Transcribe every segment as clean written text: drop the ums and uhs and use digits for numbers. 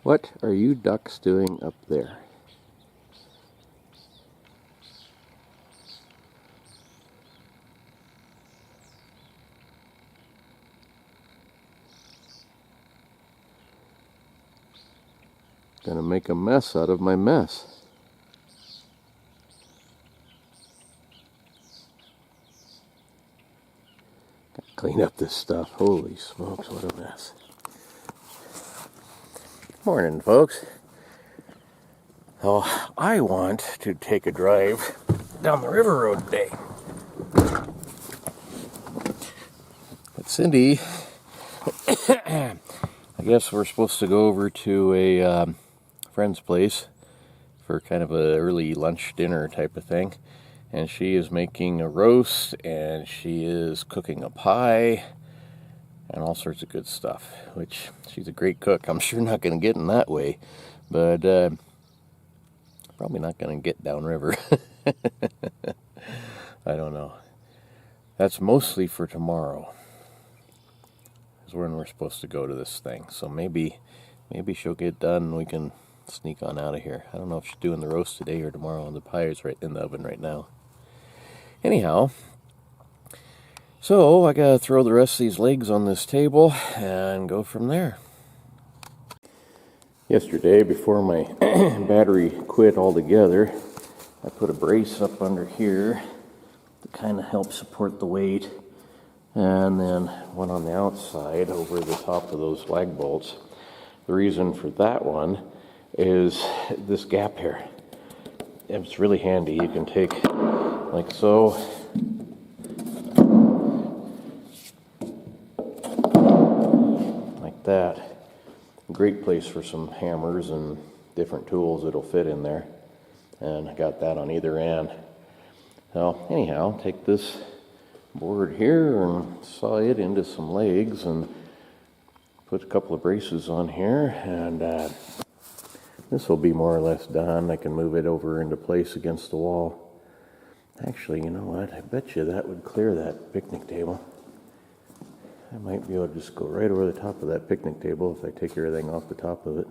What are you ducks doing up there? Gonna make a mess out of my mess. Gotta clean up this stuff. Holy smokes, what a mess. Morning, folks. Oh, I want to take a drive down the river road today. But Cindy, I guess we're supposed to go over to a friend's place for kind of a early lunch dinner type of thing. And she is making a roast, and she is cooking a pie, and all sorts of good stuff, which she's a great cook. I'm sure not going to get in that way, but probably not going to get downriver. I don't know. That's mostly for tomorrow, is when we're supposed to go to this thing. So maybe she'll get done and we can sneak on out of here. I don't know if she's doing the roast today or tomorrow, and the pie is right in the oven right now. Anyhow, so I gotta throw the rest of these legs on this table and go from there. Yesterday, before my battery quit altogether, I put a brace up under here to kind of help support the weight, and then one on the outside over the top of those lag bolts. The reason for that one is this gap here. It's really handy. You can take like so, like that. Great place for some hammers and different tools that'll fit in there. And I got that on either end. So anyhow, take this board here and saw it into some legs and put a couple of braces on here, and this will be more or less done. I can move it over into place against the wall. Actually, you know what? I bet you that would clear that picnic table. I might be able to just go right over the top of that picnic table if I take everything off the top of it.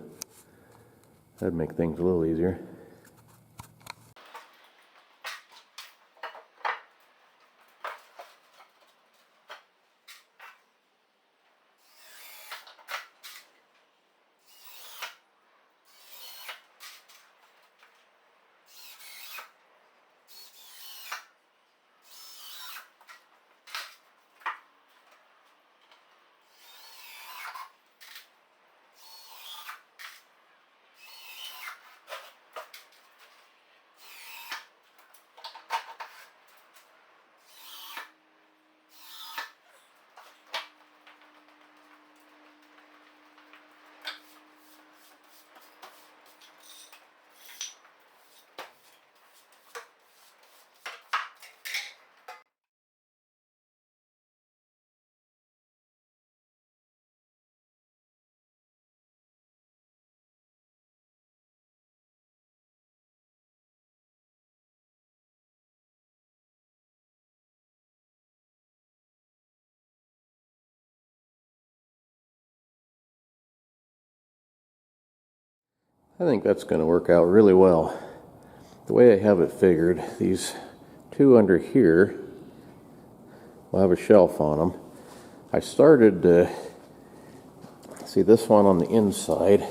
That'd make things a little easier. I think that's going to work out really well. The way I have it figured, these two under here will have a shelf on them. I started to see this one on the inside.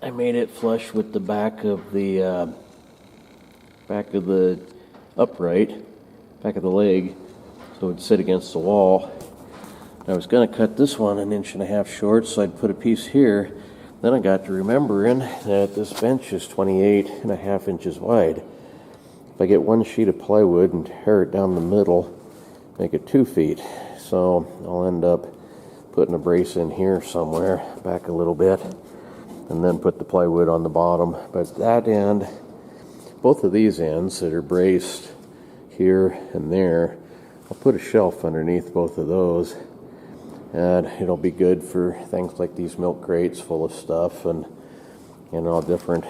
I made it flush with the back of the upright, back of the leg, so it would sit against the wall. I was going to cut this one 1.5 inches short, so I'd put a piece here. Then I got to remembering that this bench is 28.5 inches wide. If I get one sheet of plywood and tear it down the middle, make it 2 feet. So I'll end up putting a brace in here somewhere, back a little bit, and then put the plywood on the bottom. But that end, both of these ends that are braced here and there, I'll put a shelf underneath both of those. And it'll be good for things like these milk crates full of stuff, and you know, different,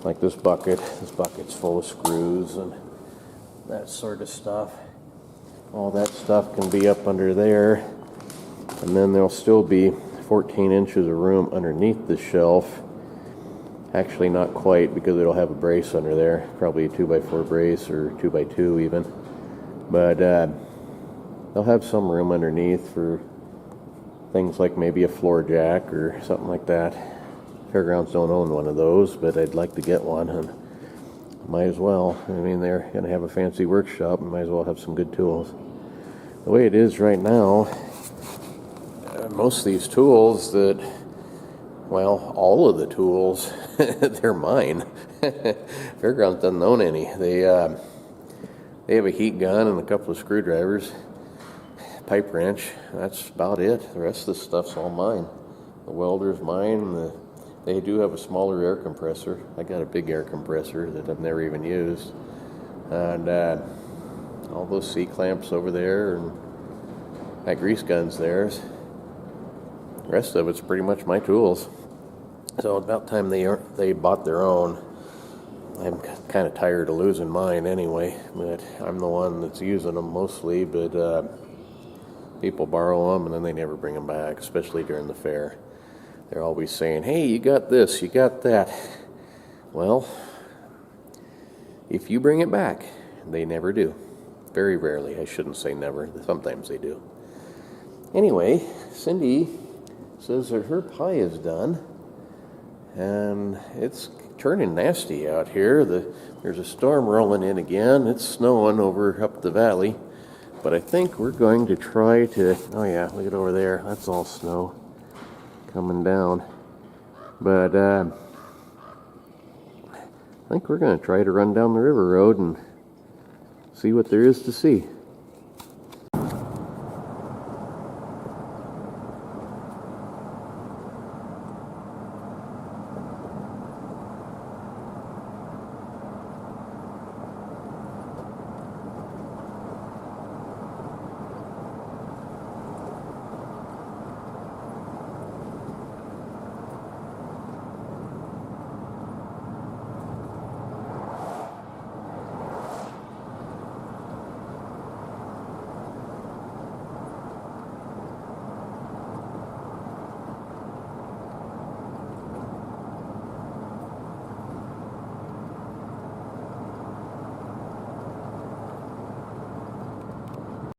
like this bucket. This bucket's full of screws and that sort of stuff. All that stuff can be up under there, and then there'll still be 14 inches of room underneath the shelf. Actually, not quite, because it'll have a brace under there, probably a 2x4 brace or 2x2 even. But they'll have some room underneath for things like maybe a floor jack or something like that. Fairgrounds don't own one of those, but I'd like to get one, and might as well. I mean, they're going to have a fancy workshop, and might as well have some good tools. The way it is right now, most of these tools well, all of the tools, they're mine. Fairgrounds doesn't own any. They have a heat gun and a couple of screwdrivers, pipe wrench. That's about it. The rest of the stuff's all mine. The welder's mine. They do have a smaller air compressor. I got a big air compressor that I've never even used. And all those C-clamps over there, and that grease gun's theirs. The rest of it's pretty much my tools. So about time they bought their own. I'm kind of tired of losing mine anyway, but I'm the one that's using them mostly. But people borrow them and then they never bring them back, especially during the fair. They're always saying, "Hey, you got this, you got that." Well, if you bring it back, they never do. Very rarely. I shouldn't say never. Sometimes they do. Anyway, Cindy says that her pie is done, and it's turning nasty out here. There's a storm rolling in again. It's snowing over up the valley, but I think we're going to try to, oh yeah, look at over there. That's all snow coming down. But I think we're going to try to run down the river road and see what there is to see.